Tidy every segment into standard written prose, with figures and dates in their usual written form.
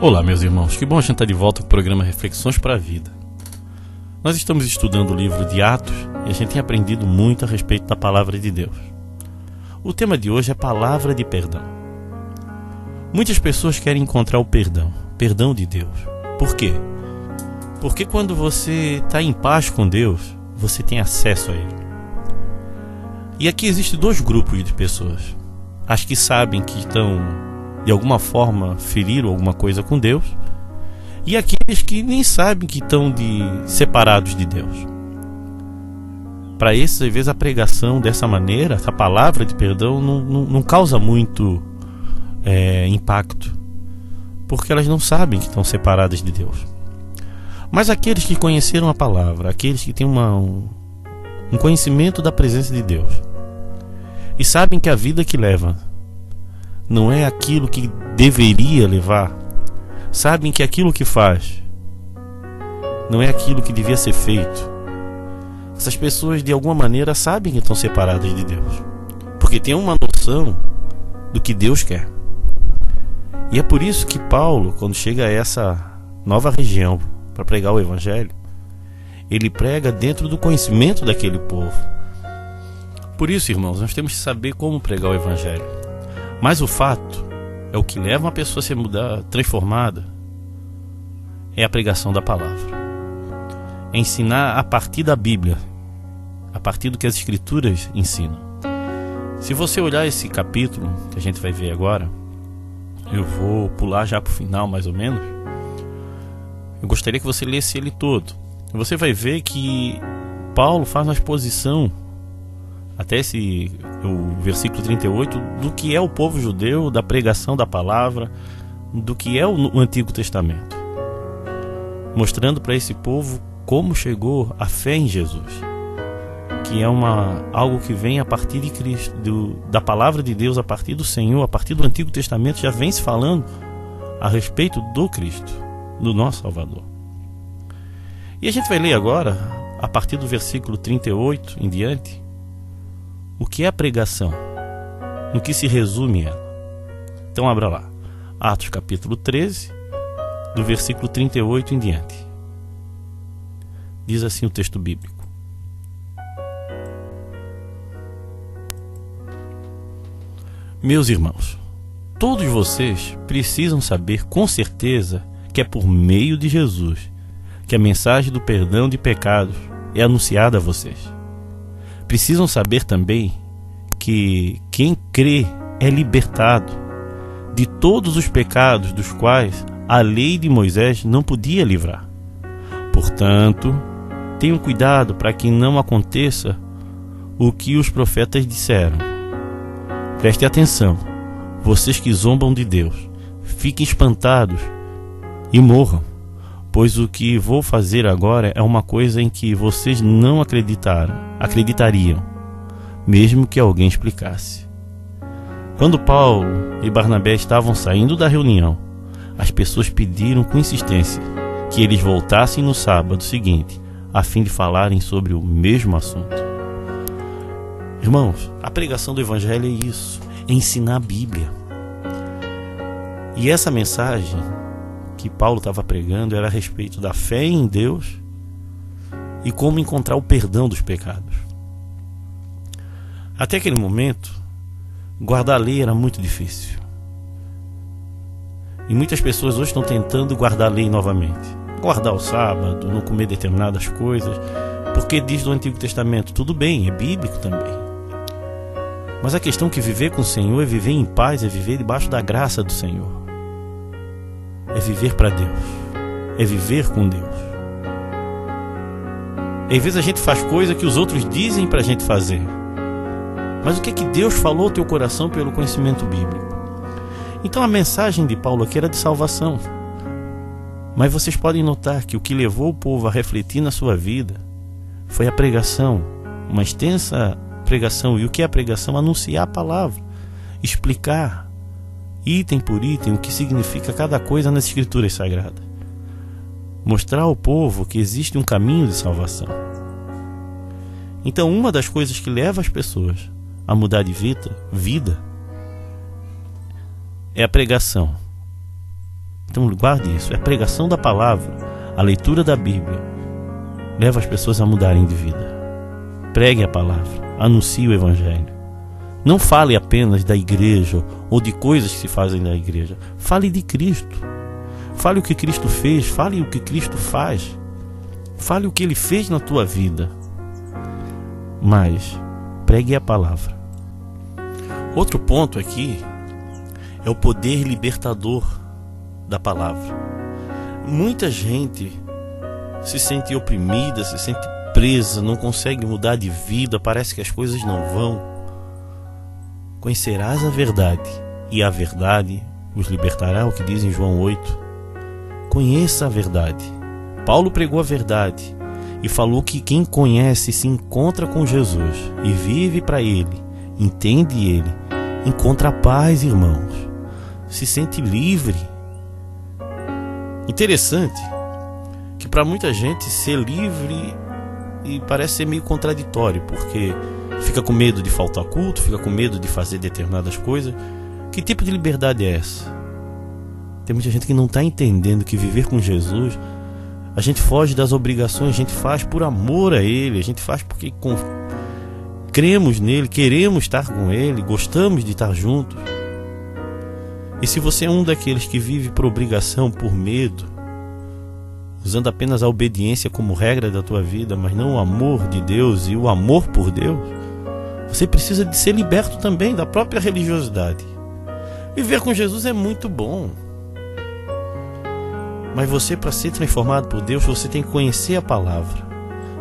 Olá, meus irmãos, que bom a gente estar de volta com o programa Reflexões para a Vida. Nós estamos estudando o livro de Atos e a gente tem aprendido muito a respeito da palavra de Deus. O tema de hoje é palavra de perdão. Muitas pessoas querem encontrar o perdão de Deus. Por quê? Porque quando você está em paz com Deus, você tem acesso a Ele. E aqui existem dois grupos de pessoas. As que sabem que estão, de alguma forma, feriram alguma coisa com Deus, e aqueles que nem sabem que estão separados de Deus. Para esses, às vezes, a pregação dessa maneira, essa palavra de perdão, não causa muito impacto, porque elas não sabem que estão separadas de Deus. Mas aqueles que conheceram a palavra, aqueles que têm um conhecimento da presença de Deus, e sabem que a vida que leva não é aquilo que deveria levar, sabem que aquilo que faz não é aquilo que devia ser feito, essas pessoas de alguma maneira sabem que estão separadas de Deus, porque têm uma noção do que Deus quer. E é por isso que Paulo, quando chega a essa nova região para pregar o Evangelho, ele prega dentro do conhecimento daquele povo. Por isso, irmãos, nós temos que saber como pregar o Evangelho. Mas o fato é o que leva uma pessoa a ser transformada é a pregação da palavra. É ensinar a partir da Bíblia, a partir do que as Escrituras ensinam. Se você olhar esse capítulo que a gente vai ver agora, eu vou pular já para o final mais ou menos. Eu gostaria que você lesse ele todo. Você vai ver que Paulo faz uma exposição até o versículo 38, do que é o povo judeu, da pregação da palavra, do que é o Antigo Testamento, mostrando para esse povo como chegou a fé em Jesus, que é algo que vem a partir de Cristo, da palavra de Deus, a partir do Senhor, a partir do Antigo Testamento, já vem se falando a respeito do Cristo, do nosso Salvador. E a gente vai ler agora, a partir do versículo 38 em diante, o que é a pregação, no que se resume ela. Então abra lá, Atos capítulo 13, do versículo 38 em diante. Diz assim o texto bíblico: Meus irmãos, todos vocês precisam saber com certeza que é por meio de Jesus que a mensagem do perdão de pecados é anunciada a vocês. Precisam saber também que quem crê é libertado de todos os pecados dos quais a lei de Moisés não podia livrar. Portanto, tenham cuidado para que não aconteça o que os profetas disseram. Prestem atenção, vocês que zombam de Deus, fiquem espantados e morram, pois o que vou fazer agora é uma coisa em que vocês não acreditariam, mesmo que alguém explicasse. Quando Paulo e Barnabé estavam saindo da reunião, as pessoas pediram com insistência que eles voltassem no sábado seguinte, a fim de falarem sobre o mesmo assunto. Irmãos, a pregação do Evangelho é isso, é ensinar a Bíblia. E essa mensagem que Paulo estava pregando era a respeito da fé em Deus e como encontrar o perdão dos pecados. Até aquele momento, guardar a lei era muito difícil. E muitas pessoas hoje estão tentando guardar a lei novamente. Guardar o sábado, não comer determinadas coisas, porque diz do Antigo Testamento, tudo bem, é bíblico também. Mas a questão é que viver com o Senhor é viver em paz, é viver debaixo da graça do Senhor. É viver para Deus, é viver com Deus. E às vezes a gente faz coisa que os outros dizem para a gente fazer. Mas o que é que Deus falou ao teu coração pelo conhecimento bíblico? Então a mensagem de Paulo aqui era de salvação. Mas vocês podem notar que o que levou o povo a refletir na sua vida foi a pregação, uma extensa pregação. E o que é a pregação? Anunciar a palavra, explicar item por item o que significa cada coisa nas Escrituras Sagradas. Mostrar ao povo que existe um caminho de salvação. Então, uma das coisas que leva as pessoas a mudar de vida é a pregação Então guarde isso, é a pregação da palavra, a leitura da Bíblia, leva as pessoas a mudarem de vida. Pregue a palavra, anuncie o Evangelho. Não fale apenas da igreja ou de coisas que se fazem na igreja. Fale de Cristo. Fale o que Cristo fez, fale o que Cristo faz. Fale o que Ele fez na tua vida. Mas pregue a palavra. Outro ponto aqui é o poder libertador da palavra. Muita gente se sente oprimida, se sente presa, não consegue mudar de vida, parece que as coisas não vão. Conhecerás a verdade, e a verdade os libertará, o que diz em João 8. Conheça a verdade. Paulo pregou a verdade e falou que quem conhece se encontra com Jesus e vive para Ele, entende Ele, encontra paz, irmãos, se sente livre. Interessante que para muita gente ser livre e parece ser meio contraditório, porque fica com medo de faltar culto, fica com medo de fazer determinadas coisas. Que tipo de liberdade é essa? Tem muita gente que não está entendendo que viver com Jesus, a gente foge das obrigações, a gente faz por amor a Ele, a gente faz porque cremos nele, queremos estar com Ele, gostamos de estar juntos. E se você é um daqueles que vive por obrigação, por medo, usando apenas a obediência como regra da tua vida, mas não o amor de Deus e o amor por Deus, você precisa de ser liberto também da própria religiosidade. Viver com Jesus é muito bom, mas você, para ser transformado por Deus, você tem que conhecer a palavra.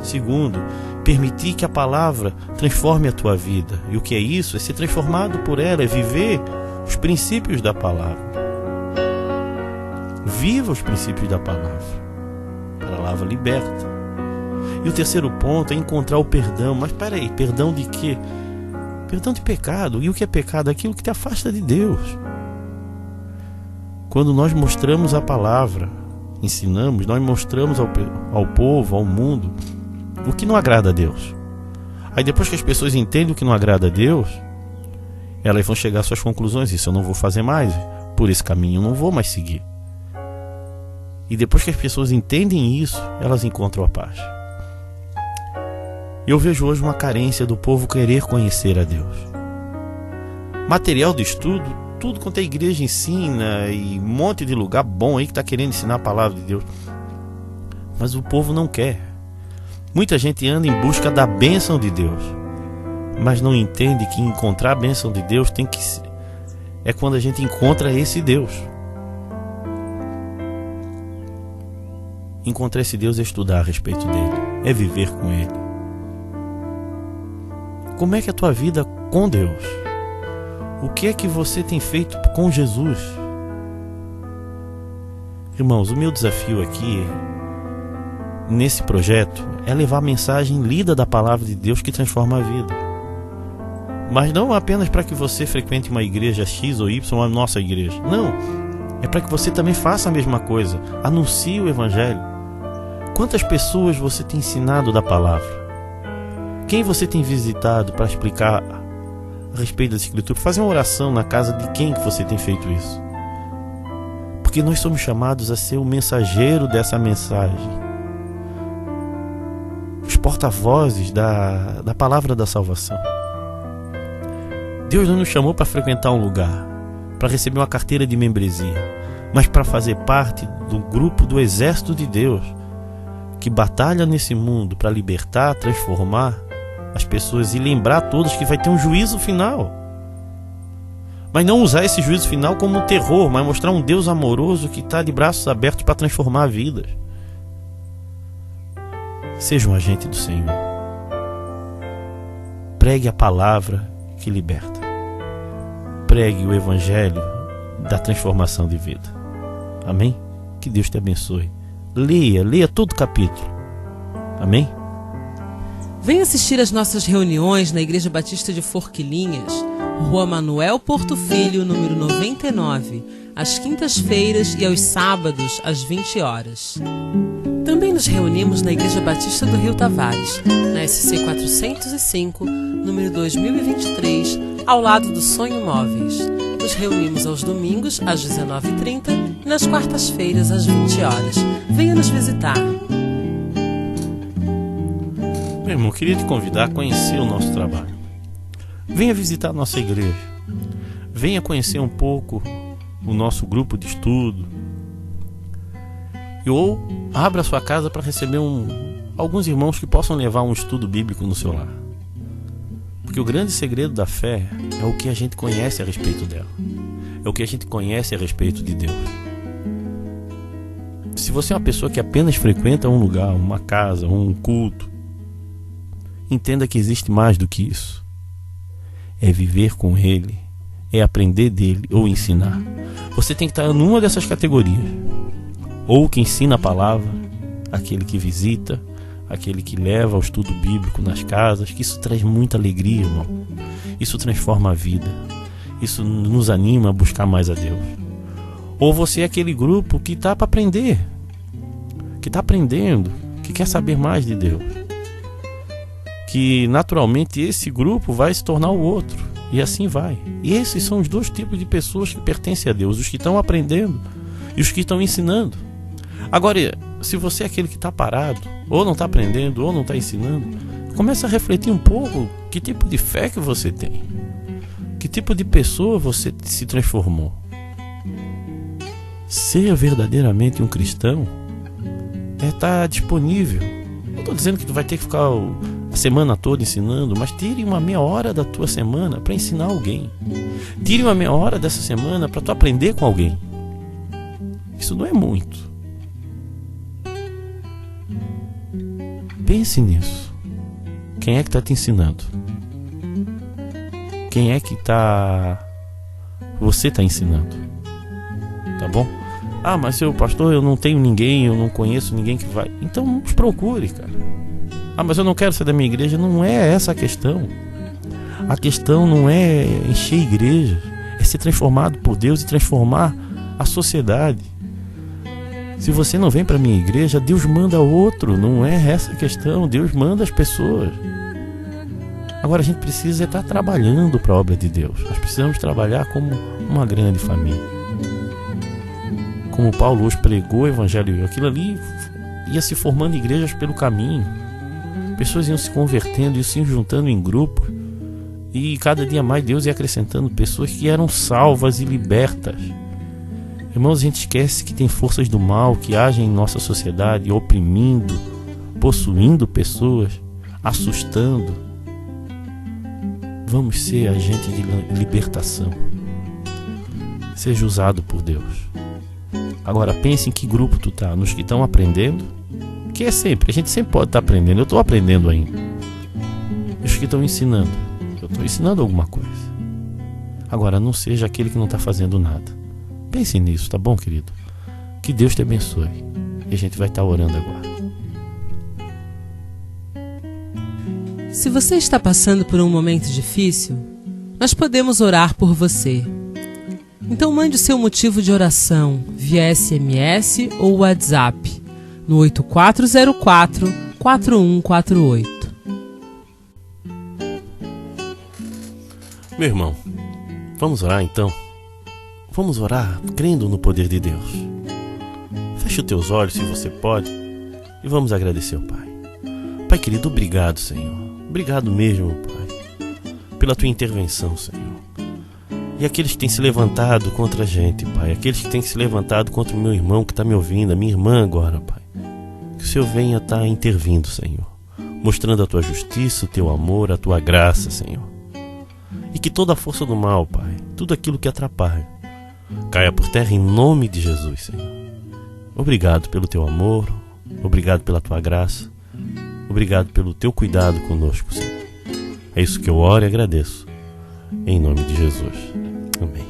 Segundo, permitir que a palavra transforme a tua vida. E o que é isso? É ser transformado por ela, é viver os princípios da palavra. Viva os princípios da palavra. A palavra liberta. E o terceiro ponto é encontrar o perdão. Mas peraí, perdão de quê? Perdão de pecado. E o que é pecado? Aquilo que te afasta de Deus. Quando nós mostramos a palavra, ensinamos, nós mostramos ao povo, ao mundo, o que não agrada a Deus. Aí depois que as pessoas entendem o que não agrada a Deus, elas vão chegar às suas conclusões. Isso eu não vou fazer mais, por esse caminho eu não vou mais seguir. E depois que as pessoas entendem isso, elas encontram a paz. Eu vejo hoje uma carência do povo querer conhecer a Deus. Material de estudo, tudo quanto a igreja ensina, e um monte de lugar bom aí que está querendo ensinar a palavra de Deus. Mas o povo não quer. Muita gente anda em busca da bênção de Deus, mas não entende que encontrar a bênção de Deus é quando a gente encontra esse Deus. Encontrar esse Deus é estudar a respeito dele, é viver com ele. Como é que é a tua vida com Deus? O que é que você tem feito com Jesus? Irmãos, o meu desafio aqui nesse projeto é levar a mensagem lida da palavra de Deus que transforma a vida. Mas não apenas para que você frequente uma igreja X ou Y, a nossa igreja. Não, é para que você também faça a mesma coisa. Anuncie o Evangelho. Quantas pessoas você tem ensinado da palavra? Quem você tem visitado para explicar a respeito da Escritura? Fazer uma oração na casa de quem que você tem feito isso? Porque nós somos chamados a ser o mensageiro dessa mensagem, os porta-vozes da palavra da salvação. Deus não nos chamou para frequentar um lugar, para receber uma carteira de membresia, mas para fazer parte do grupo do exército de Deus, que batalha nesse mundo para libertar, transformar as pessoas e lembrar a todos que vai ter um juízo final. Mas não usar esse juízo final como um terror, mas mostrar um Deus amoroso que está de braços abertos para transformar vidas. Seja um agente do Senhor. Pregue a palavra que liberta. Pregue o Evangelho da transformação de vida. Amém? Que Deus te abençoe. Leia todo o capítulo. Amém? Venha assistir às nossas reuniões na Igreja Batista de Forquilinhas, Rua Manuel Porto Filho, número 99, às quintas-feiras e aos sábados, às 20 horas. Também nos reunimos na Igreja Batista do Rio Tavares, na SC 405, número 2023, ao lado do Sonho Móveis. Nos reunimos aos domingos, às 19h30 e nas quartas-feiras, às 20 horas. Venha nos visitar. Meu irmão, eu queria te convidar a conhecer o nosso trabalho. Venha visitar a nossa igreja. Venha conhecer um pouco o nosso grupo de estudo. Ou abra sua casa para receber alguns irmãos que possam levar um estudo bíblico no seu lar. Porque o grande segredo da fé é o que a gente conhece a respeito dela. É o que a gente conhece a respeito de Deus. Se você é uma pessoa que apenas frequenta um lugar, uma casa, um culto, entenda que existe mais do que isso. É viver com Ele, é aprender dele ou ensinar. Você tem que estar numa dessas categorias. Ou que ensina a palavra, aquele que visita, aquele que leva ao estudo bíblico nas casas, que isso traz muita alegria, irmão. Isso transforma a vida. Isso nos anima a buscar mais a Deus. Ou você é aquele grupo que está para aprender, que está aprendendo, que quer saber mais de Deus. Que naturalmente esse grupo vai se tornar o outro. E assim vai. E esses são os dois tipos de pessoas que pertencem a Deus. Os que estão aprendendo e os que estão ensinando. Agora, se você é aquele que está parado, ou não está aprendendo, ou não está ensinando, comece a refletir um pouco que tipo de fé que você tem. Que tipo de pessoa você se transformou. Ser verdadeiramente um cristão é estar disponível. Não estou dizendo que tu vai ter que ficar a semana toda ensinando, mas tire uma meia hora da tua semana para ensinar alguém. Tire uma meia hora dessa semana para tu aprender com alguém. Isso não é muito. Pense nisso. Quem é que está te ensinando? Quem é que você está ensinando? Tá bom? Ah, mas seu pastor, eu não tenho ninguém, eu não conheço ninguém que vai. Então nos procure, cara. Ah, mas eu não quero ser da minha igreja. Não é essa a questão. A questão não é encher igrejas, é ser transformado por Deus e transformar a sociedade. Se você não vem para a minha igreja, Deus manda outro. Não é essa a questão. Deus manda as pessoas. Agora a gente precisa estar trabalhando para a obra de Deus. Nós precisamos trabalhar como uma grande família. Como Paulo hoje pregou o evangelho, aquilo ali ia se formando igrejas pelo caminho. Pessoas iam se convertendo, iam se juntando em grupos. E cada dia mais Deus ia acrescentando pessoas que eram salvas e libertas. Irmãos, a gente esquece que tem forças do mal que agem em nossa sociedade, oprimindo, possuindo pessoas, assustando. Vamos ser agente de libertação. Seja usado por Deus. Agora pense em que grupo tu tá. Nos que estão aprendendo, que é sempre, a gente sempre pode estar aprendendo. Eu estou aprendendo ainda. Os que estão ensinando, eu estou ensinando alguma coisa. Agora não seja aquele que não está fazendo nada. Pense nisso, tá bom, querido? Que Deus te abençoe. E a gente vai estar orando agora. Se você está passando por um momento difícil, nós podemos orar por você. Então mande o seu motivo de oração via SMS ou WhatsApp no 8404-4148. Meu irmão, vamos orar então? Vamos orar crendo no poder de Deus. Feche os teus olhos se você pode e vamos agradecer ao Pai. Pai querido, obrigado, Senhor. Obrigado mesmo, Pai, pela tua intervenção, Senhor. E aqueles que têm se levantado contra a gente, Pai, aqueles que têm se levantado contra o meu irmão que está me ouvindo, a minha irmã agora, Pai, que o Senhor venha estar intervindo, Senhor, mostrando a tua justiça, o teu amor, a tua graça, Senhor. E que toda a força do mal, Pai, tudo aquilo que atrapalha, caia por terra em nome de Jesus, Senhor. Obrigado pelo teu amor, obrigado pela tua graça, obrigado pelo teu cuidado conosco, Senhor. É isso que eu oro e agradeço, em nome de Jesus. Amém.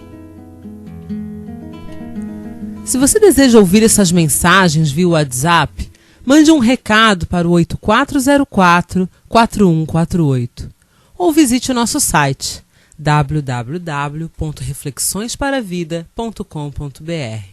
Se você deseja ouvir essas mensagens via WhatsApp, mande um recado para o 8404-4148 ou visite o nosso site www.reflexõesparavida.com.br.